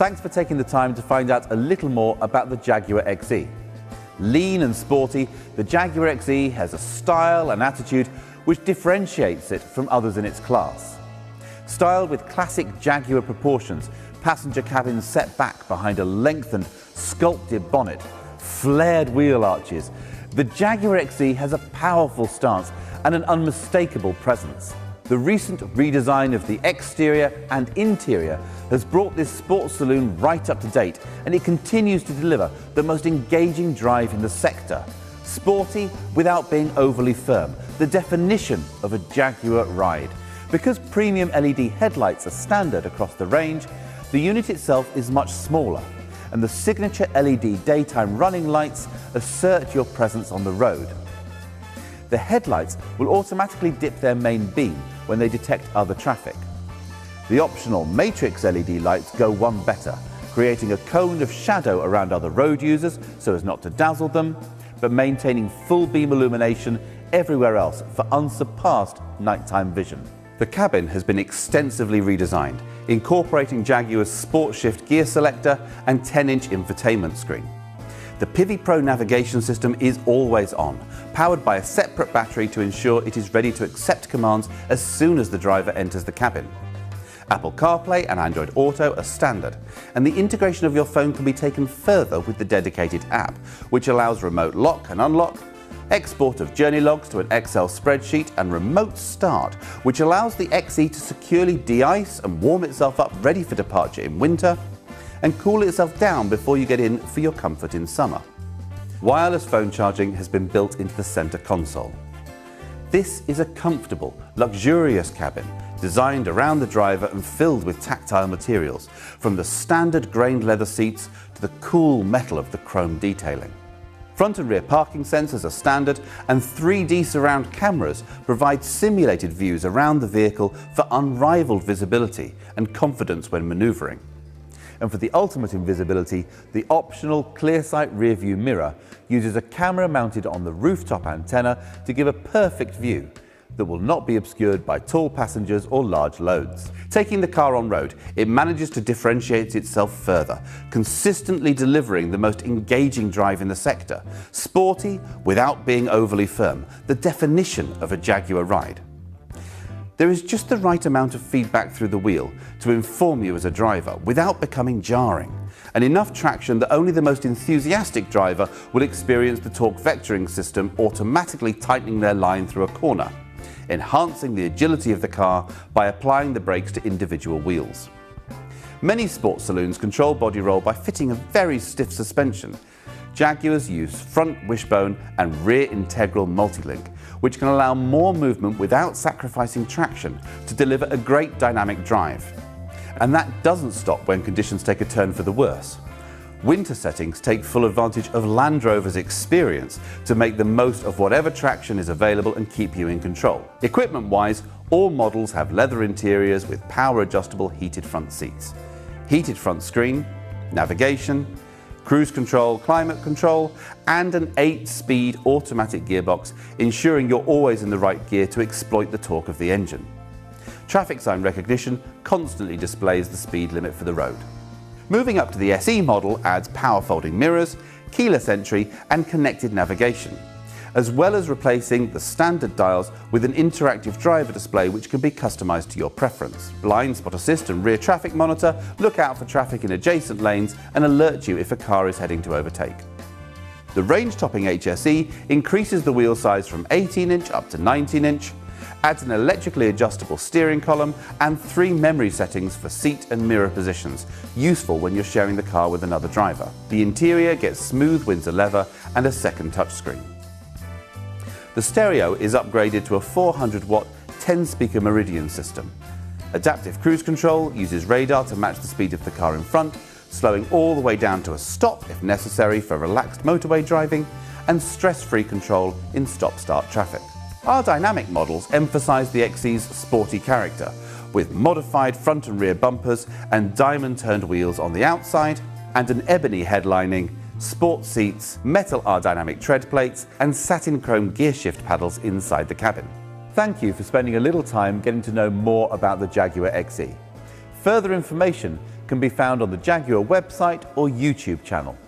thanks for taking the time to find out a little more about the Jaguar XE. Lean and sporty, the Jaguar XE has a style and attitude which differentiates it from others in its class. Styled with classic Jaguar proportions, passenger cabins set back behind a lengthened, sculpted bonnet, flared wheel arches, the Jaguar XE has a powerful stance and an unmistakable presence. The recent redesign of the exterior and interior has brought this sports saloon right up to date, and it continues to deliver the most engaging drive in the sector. Sporty without being overly firm, the definition of a Jaguar ride. Because premium LED headlights are standard across the range, the unit itself is much smaller, and the signature LED daytime running lights assert your presence on the road. The headlights will automatically dip their main beam when they detect other traffic. The optional matrix LED lights go one better, creating a cone of shadow around other road users so as not to dazzle them, but maintaining full beam illumination everywhere else for unsurpassed nighttime vision. The cabin has been extensively redesigned, incorporating Jaguar's Sport Shift gear selector and 10-inch infotainment screen. The Pivi Pro navigation system is always on, powered by a separate battery to ensure it is ready to accept commands as soon as the driver enters the cabin. Apple CarPlay and Android Auto are standard, and the integration of your phone can be taken further with the dedicated app, which allows remote lock and unlock, export of journey logs to an Excel spreadsheet, and remote start, which allows the XE to securely de-ice and warm itself up ready for departure in winter, and cool itself down before you get in for your comfort in summer. Wireless phone charging has been built into the center console. This is a comfortable, luxurious cabin designed around the driver and filled with tactile materials, from the standard grained leather seats to the cool metal of the chrome detailing. Front and rear parking sensors are standard, and 3D surround cameras provide simulated views around the vehicle for unrivaled visibility and confidence when maneuvering. And for the ultimate in visibility, the optional ClearSight rear-view mirror uses a camera mounted on the rooftop antenna to give a perfect view that will not be obscured by tall passengers or large loads. Taking the car on road, it manages to differentiate itself further, consistently delivering the most engaging drive in the sector. Sporty without being overly firm, the definition of a Jaguar ride. There is just the right amount of feedback through the wheel to inform you as a driver without becoming jarring, and enough traction that only the most enthusiastic driver will experience the torque vectoring system automatically tightening their line through a corner, enhancing the agility of the car by applying the brakes to individual wheels. Many sports saloons control body roll by fitting a very stiff suspension. Jaguars use front wishbone and rear integral multi-link, which can allow more movement without sacrificing traction to deliver a great dynamic drive. And that doesn't stop when conditions take a turn for the worse. Winter settings take full advantage of Land Rover's experience to make the most of whatever traction is available and keep you in control. Equipment-wise, all models have leather interiors with power-adjustable heated front seats, heated front screen, navigation, cruise control, climate control, and an 8-speed automatic gearbox, ensuring you're always in the right gear to exploit the torque of the engine. Traffic sign recognition constantly displays the speed limit for the road. Moving up to the SE model adds power folding mirrors, keyless entry, and connected navigation, as well as replacing the standard dials with an interactive driver display which can be customized to your preference. Blind spot assist and rear traffic monitor look out for traffic in adjacent lanes and alert you if a car is heading to overtake. The range-topping HSE increases the wheel size from 18-inch up to 19-inch, adds an electrically adjustable steering column and 3 memory settings for seat and mirror positions, useful when you're sharing the car with another driver. The interior gets smooth Windsor leather and a second touchscreen. The stereo is upgraded to a 400-watt 10-speaker Meridian system. Adaptive cruise control uses radar to match the speed of the car in front, slowing all the way down to a stop if necessary for relaxed motorway driving, and stress-free control in stop-start traffic. Our dynamic models emphasize the XE's sporty character, with modified front and rear bumpers and diamond-turned wheels on the outside, and an ebony headlining, sport seats, metal R-dynamic tread plates, and satin chrome gear shift paddles inside the cabin. Thank you for spending a little time getting to know more about the Jaguar XE. Further information can be found on the Jaguar website or YouTube channel.